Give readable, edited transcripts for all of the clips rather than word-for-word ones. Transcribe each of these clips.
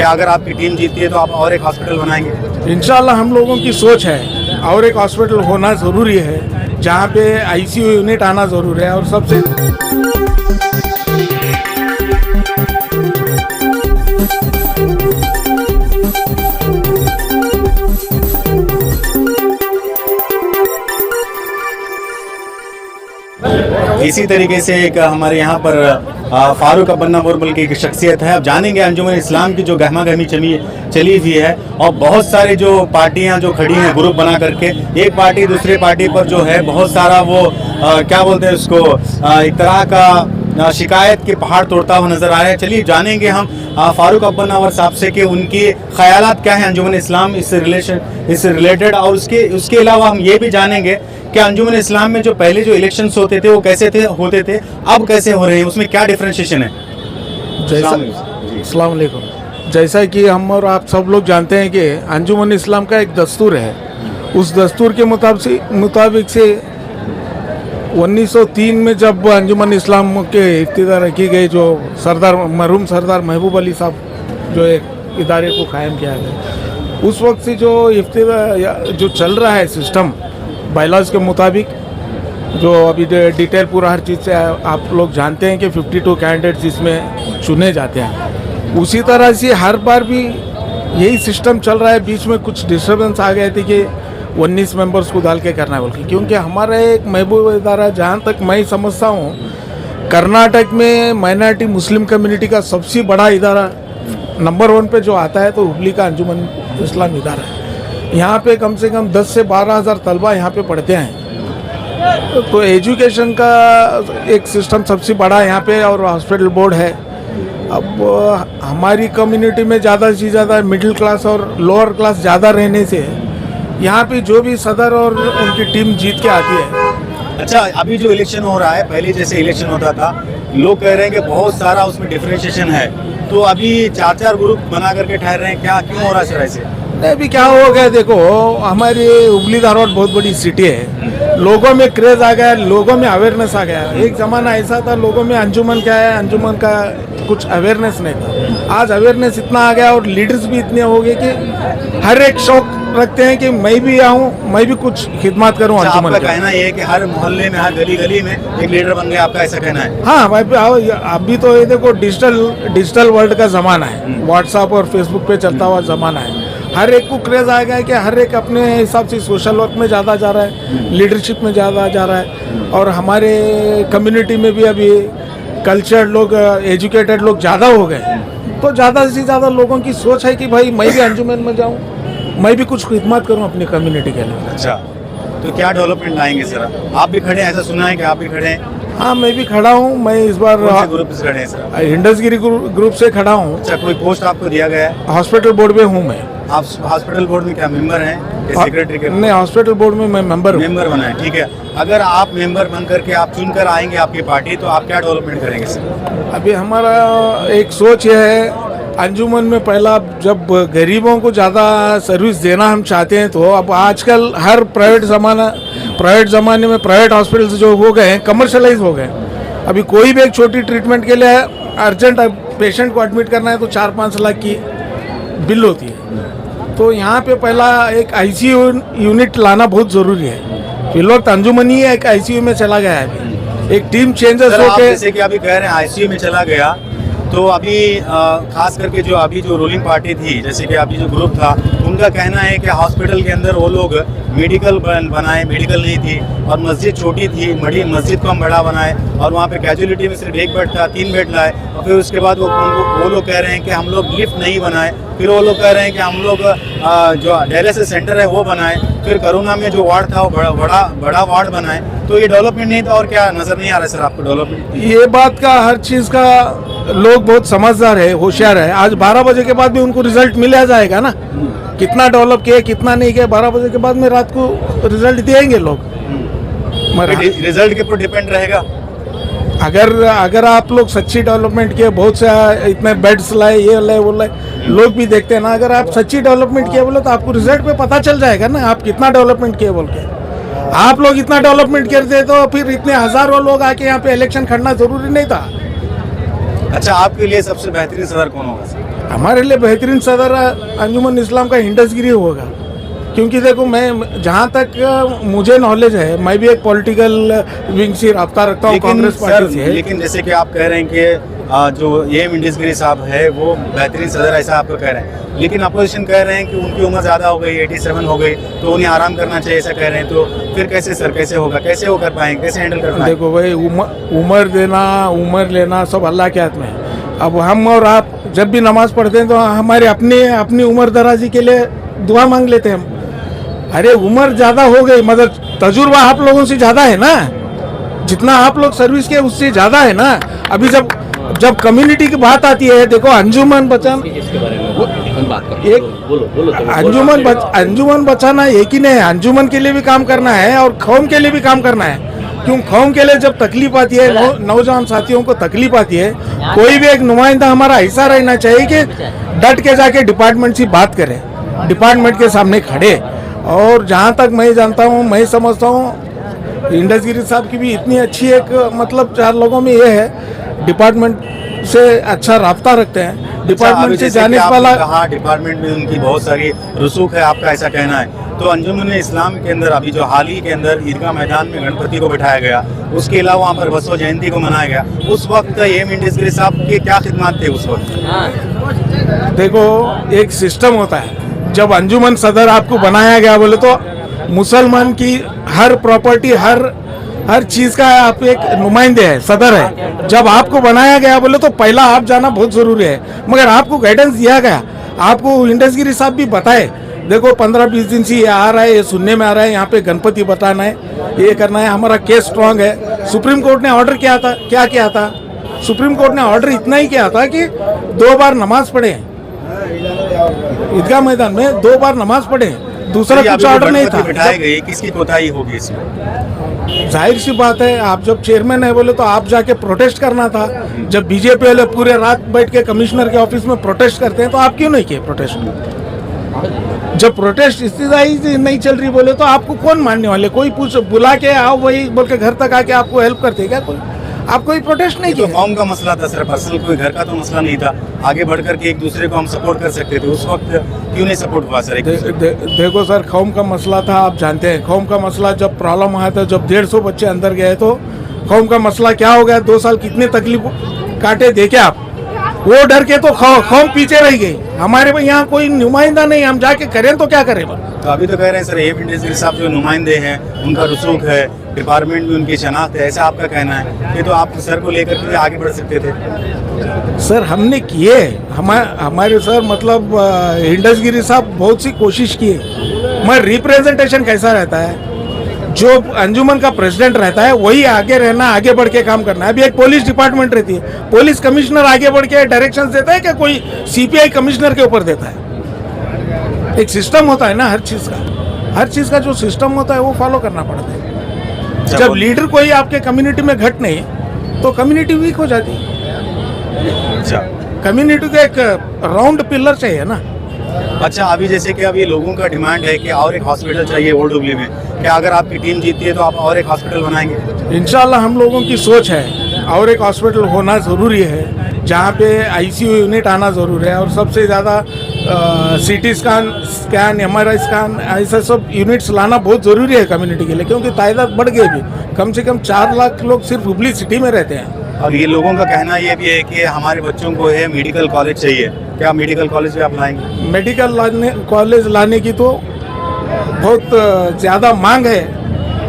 क्या अगर आपकी टीम जीतती है तो आप और एक हॉस्पिटल बनाएंगे? इंशाल्लाह हम लोगों की सोच है और एक हॉस्पिटल होना ज़रूरी है, जहाँ पे आईसीयू यूनिट आना ज़रूरी है। और सबसे इसी तरीके से एक हमारे यहाँ पर फारूक अब्बन्ना बोरबल की एक शख्सियत है। अब जानेंगे अंजुमन इस्लाम की जो गहमा गहमी चली हुई है और बहुत सारे जो पार्टियां जो खड़ी हैं ग्रुप बना करके, एक पार्टी दूसरे पार्टी पर जो है बहुत सारा वो क्या बोलते हैं उसको, एक तरह का शिकायत के पहाड़ तोड़ता हुआ नजर आ रहा है। चलिए जानेंगे हम फारूक अब्बन्ना साहब से कि उनके ख्यालात क्या हैं अंजुमन इस्लाम इससे रिलेटेड, और उसके अलावा हम ये भी जानेंगे कि अंजुमन इस्लाम में जो पहले जो इलेक्शंस होते थे वो कैसे होते थे, अब कैसे हो रहे हैं, उसमें क्या डिफरेंशिएशन है? अस्सलाम वालेकुम। जैसा कि हम और आप सब लोग जानते हैं कि अंजुमन इस्लाम का एक दस्तूर है। उस दस्तूर के मुताबिक से 1903 में जब अंजुमन इस्लाम के इफ्तिदा रखी गई, जो मरहूम सरदार महबूब अली साहब जो एक इदारे को कायम किया गया, उस वक्त से जो इफ्तिदा जो चल रहा है सिस्टम बायलॉज के मुताबिक, जो अभी डिटेल पूरा हर चीज़ से आप लोग जानते हैं कि 52 कैंडिडेट्स इसमें चुने जाते हैं। उसी तरह से हर बार भी यही सिस्टम चल रहा है। बीच में कुछ डिस्टर्बेंस आ गए थे कि 19 मेंबर्स को डाल के करना है बोल के, क्योंकि हमारा एक महबूब इदारा, जहाँ तक मैं समझता हूँ, कर्नाटक में माइनॉरिटी मुस्लिम कम्युनिटी का सबसे बड़ा इदारा नंबर 1 पे जो आता है तो हुबली का अंजुमन इस्लाम इदारा है। यहाँ पे कम से कम 10 से 12 हज़ार तलबा यहाँ पे पढ़ते हैं। तो एजुकेशन का एक सिस्टम सबसे बड़ा यहाँ पे, और हॉस्पिटल बोर्ड है। अब हमारी कम्युनिटी में ज़्यादा से ज़्यादा मिडिल क्लास और लोअर क्लास ज़्यादा रहने से यहाँ पे जो भी सदर और उनकी टीम जीत के आती है। अच्छा, अभी जो इलेक्शन हो रहा है, पहले जैसे इलेक्शन होता था, लोग कह रहे हैं कि बहुत सारा उसमें डिफरेंशिएशन है, तो अभी 4-4 ग्रुप बना करके ठहर रहे हैं, क्या क्यों हो रहा है सर ऐसे? अभी क्या हो गया, देखो हमारी हुबली धारवाड़ बहुत बड़ी सिटी है, लोगों में क्रेज आ गया, लोगों में अवेयरनेस आ गया। एक ज़माना ऐसा था लोगों में अंजुमन क्या है, अंजुमन का कुछ अवेयरनेस नहीं था। आज अवेयरनेस इतना आ गया और लीडर्स भी इतने हो गए कि हर एक शौक रखते हैं कि मैं भी आऊँ, मैं भी कुछ खिदमत करूँ अंजुमन। आपका कहना ये है कि हर मोहल्ले में, हर गली गली में एक लीडर बन गया, आपका ऐसा कहना है? हाँ भाई, अभी तो ये देखो डिजिटल वर्ल्ड का ज़माना है, व्हाट्सएप और फेसबुक पे चलता हुआ ज़माना है। हर एक को क्रेज आ गया है कि हर एक अपने हिसाब से सोशल वर्क में ज़्यादा जा रहा है, लीडरशिप में ज़्यादा जा रहा है। और हमारे कम्युनिटी में भी अभी कल्चर्ड लोग, एजुकेटेड लोग ज़्यादा हो गए, तो ज़्यादा से ज़्यादा लोगों की सोच है कि भाई मैं भी अंजुमन में जाऊँ, मैं भी कुछ खिदमत करूँ अपनी कम्युनिटी के लिए। अच्छा, तो क्या डेवलपमेंट आएंगे सर? आप भी खड़े हैं, ऐसा सुना है कि आप भी खड़े हैं? हाँ, मैं भी खड़ा हूँ। मैं इस बार ग्रुप से खड़े हैं सर? इंडसगिरी ग्रुप से खड़ा हूँ। अच्छा, कोई पोस्ट आपको दिया गया है? हॉस्पिटल बोर्ड में हूँ मैं। आप हॉस्पिटल बोर्ड में क्या मेंबर हैं, सेक्रेटरी के? नहीं, हॉस्पिटल बोर्ड में मैं मेंबर बना है, ठीक है। अगर आप मेंबर बन करके आप चुन कर आएंगे आपकी पार्टी, तो आप क्या डेवलपमेंट करेंगे सर? अभी हमारा एक सोच ये है, अंजुमन में पहला जब गरीबों को ज़्यादा सर्विस देना हम चाहते हैं, तो अब आजकल हर प्राइवेट ज़माने में प्राइवेट हॉस्पिटल्स जो हो गए हैं कमर्शलाइज हो गए। अभी कोई भी एक छोटी ट्रीटमेंट के लिए अर्जेंट पेशेंट को एडमिट करना है तो 4-5 लाख की बिल होती है। तो यहाँ पे पहला एक आईसीयू यूनिट लाना बहुत ज़रूरी है। फिलहाल अंजुमन ही एक आईसीयू में चला गया है, एक टीम चेंजेस होके। जैसे कि अभी कह रहे हैं आईसीयू में चला गया, तो अभी खास करके जो अभी जो रूलिंग पार्टी थी, जैसे कि अभी जो ग्रुप था, उनका कहना है कि हॉस्पिटल के अंदर वो लोग मेडिकल बनाए, मेडिकल नहीं थी, और मस्जिद छोटी थी, मस्जिद को हम बड़ा बनाए, और वहाँ पे कैजुअलिटी में सिर्फ 1 बेड था, 3 बेड लाए, और फिर उसके बाद वो लोग कह रहे हैं कि हम लोग लिफ्ट नहीं बनाए। फिर वो लोग कह रहे हैं कि हम लोग जो डायलिसिस सेंटर है वो बनाए। फिर कोरोना में जो वार्ड था वो बड़ा वार्ड बनाए। तो ये डेवलपमेंट नहीं था, और क्या नजर नहीं आ रहा है सर आपको डेवलपमेंट? ये बात का हर चीज़ का लोग बहुत समझदार है, होशियार है। आज 12 बजे के बाद भी उनको रिजल्ट मिल जाएगा ना, कितना डेवलप किया कितना नहीं किया। 12 बजे के बाद में रात को रिजल्ट देंगे लोग। रिजल्ट के ऊपर डिपेंड रहेगा। अगर आप लोग सच्ची डेवलपमेंट किए, बहुत से इतने बेड्स लाए, ये लाए वो लाए, लोग भी देखते हैं ना। अगर आप सच्ची डेवलपमेंट किए बोले तो आपको रिजल्ट पे पता चल जाएगा ना, आप कितना डेवलपमेंट किए बोल के। आप लोग इतना डेवलपमेंट करते तो फिर इतने हजारों लोग आके यहाँ पे इलेक्शन खड़ना जरूरी नहीं था। अच्छा, आपके लिए सबसे बेहतरीन सदर कौन होगा? हमारे लिए बेहतरीन सदर अंजुमन इस्लाम का इंडसगिरी होगा, क्योंकि देखो मैं जहाँ तक मुझे नॉलेज है, मैं भी एक पॉलिटिकल विंग से रब्ता रखता हूँ कांग्रेस पार्टी से। लेकिन जैसे कि आप कह रहे हैं कि जो एम इंडसगिरी साहब है वो बेहतरीन सदर, ऐसा आपको कह रहे हैं, लेकिन अपोजिशन कह रहे हैं कि उनकी उम्र ज़्यादा हो गई, 87 हो गई, तो उन्हें आराम करना चाहिए, ऐसा कह रहे हैं। तो फिर कैसे सर, कैसे होगा, कैसे वो कर पाएंगे, कैसे हैंडल कर पाएंगे? देखो भाई, उम्र देना, उम्र लेना सब अल्लाह के हाथ में है। अब हम और आप जब भी नमाज पढ़ते हैं तो हमारे अपनी उम्र दराजी के लिए दुआ मांग लेते हैं हम। अरे उम्र ज़्यादा हो गई, मतलब तजुर्बा आप लोगों से ज़्यादा है ना, जितना आप लोग सर्विस के उससे ज़्यादा है ना। अभी जब कम्युनिटी की बात आती है, देखो अंजुमन बचाना, अंजुमन बचाना एक ही नहीं है, अंजुमन के लिए भी काम करना है और कौम के लिए भी काम करना है। क्यों, कौम के लिए जब तकलीफ आती है, नौजवान साथियों को तकलीफ आती है, कोई भी एक नुमाइंदा हमारा ऐसा रहना चाहिए कि डट के जाके डिपार्टमेंट से बात करे, डिपार्टमेंट के सामने खड़े। और जहाँ तक मैं जानता हूँ, मैं समझता हूँ इंडसगिरी साहब की भी इतनी अच्छी एक मतलब 4 लोगों में ये है, डिपार्टमेंट से अच्छा राब्ता रखते हैं, डिपार्टमेंट से जाने वाला। हाँ, डिपार्टमेंट में उनकी बहुत सारी रसूख है, आपका ऐसा कहना है। तो अंजुमन इस्लाम के अंदर अभी जो हाल ही के अंदर ईदगाह मैदान में गणपति को बिठाया गया, उसके अलावा वहाँ पर बसो जयंती को मनाया गया, उस वक्त एम इंडसगिरी साहब के क्या खिदमत थे उस वक्त? देखो, एक सिस्टम होता है, जब अंजुमन सदर आपको बनाया गया बोले तो मुसलमान की हर प्रॉपर्टी, हर चीज का आप एक नुमाइंदे है, सदर है। जब आपको बनाया गया बोले तो पहला आप जाना बहुत जरूरी है, मगर आपको गाइडेंस दिया गया, आपको इंडसगिरी साहब भी बताए, देखो 15-20 दिन से ये आ रहा है, ये सुनने में आ रहा है, यहाँ पे गणपति बताना है, ये करना है, हमारा केस स्ट्रांग है। सुप्रीम कोर्ट ने ऑर्डर क्या किया था? सुप्रीम कोर्ट ने ऑर्डर इतना ही किया था कि 2 बार नमाज पढ़े, ईदगाह मैदान में 2 बार नमाज पढ़े, दूसरा कुछ ऑर्डर नहीं था। बिठाई गई, किसकी कोताही होगी इसमें? जाहिर सी बात है, आप जब चेयरमैन है बोले तो आप जाके प्रोटेस्ट करना था। जब बीजेपी वाले पूरे रात बैठ के कमिश्नर के ऑफिस में प्रोटेस्ट करते हैं तो आप क्यों नहीं किए प्रोटेस्ट? जब प्रोटेस्ट इस्तीदाई नहीं चल रही बोले तो आपको कौन मानने वाले? कोई बुला के आओ, वही बोल के घर तक आके आपको हेल्प करते क्या कोई? आप कोई प्रोटेस्ट नहीं किया। तो कौम का मसला था सर, पर्सनल कोई घर का तो मसला नहीं था, आगे बढ़ करके एक दूसरे को हम सपोर्ट कर सकते थे, उस वक्त क्यों नहीं सपोर्ट हुआ सर? देखो सर, कौम का मसला था, आप जानते हैं कौम का मसला जब प्रॉब्लम आया था, जब 150 बच्चे अंदर गए तो कौम का मसला क्या हो गया? 2 साल कितने तकलीफ काटे देखे आप, वो डर के तो कौम पीछे रह गई। हमारे में यहाँ कोई नुमाइंदा नहीं, हम जाके करें तो क्या करें? तो अभी तो कह रहे हैं सर एम इंडसगिरी साहब जो नुमाइंदे हैं, उनका रसूख है, डिपार्टमेंट में उनकी शनाख्त है, ऐसा आपका कहना है कि तो आप सर को लेकर के आगे बढ़ सकते थे? सर हमने किए, हमारे सर मतलब इंडसगिरी साहब बहुत सी कोशिश किए, मगर रिप्रेजेंटेशन कैसा रहता है, जो अंजुमन का प्रेसिडेंट रहता है वही आगे रहना, आगे बढ़ के काम करना है। अभी एक पुलिस डिपार्टमेंट रहती है, पुलिस कमिश्नर आगे बढ़ के डायरेक्शन देता है क्या? कोई सीपीआई कमिश्नर के ऊपर देता है? एक सिस्टम होता है ना हर चीज का जो सिस्टम होता है वो फॉलो करना पड़ता है। जब लीडर कोई आपके कम्युनिटी में घट नहीं तो कम्युनिटी वीक हो जाती है। कम्युनिटी का एक राउंड पिलर चाहिए ना। अच्छा, अभी जैसे कि अभी लोगों का डिमांड है कि और एक हॉस्पिटल चाहिए ओल्ड हुबली में, क्या अगर आपकी टीम जीतती है तो आप और एक हॉस्पिटल बनाएंगे? इंशाल्लाह हम लोगों की सोच है और एक हॉस्पिटल होना ज़रूरी है, जहाँ पे आईसीयू यूनिट आना ज़रूरी है, और सबसे ज़्यादा सीटी स्कैन, MRI स्कैन, ऐसा सब यूनिट्स लाना बहुत ज़रूरी है कम्युनिटी के लिए, क्योंकि तादाद बढ़ गई भी, कम से कम 4 लाख लोग सिर्फ हुबली सिटी में रहते हैं। और ये लोगों का कहना ये भी है कि हमारे बच्चों को है मेडिकल कॉलेज चाहिए, क्या मेडिकल कॉलेज भी आप लाएंगे? मेडिकल कॉलेज लाने की तो बहुत ज़्यादा मांग है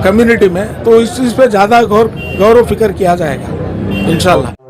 कम्युनिटी में, तो इस चीज़ पे ज़्यादा गौर फिक्र किया जाएगा इंशाल्लाह।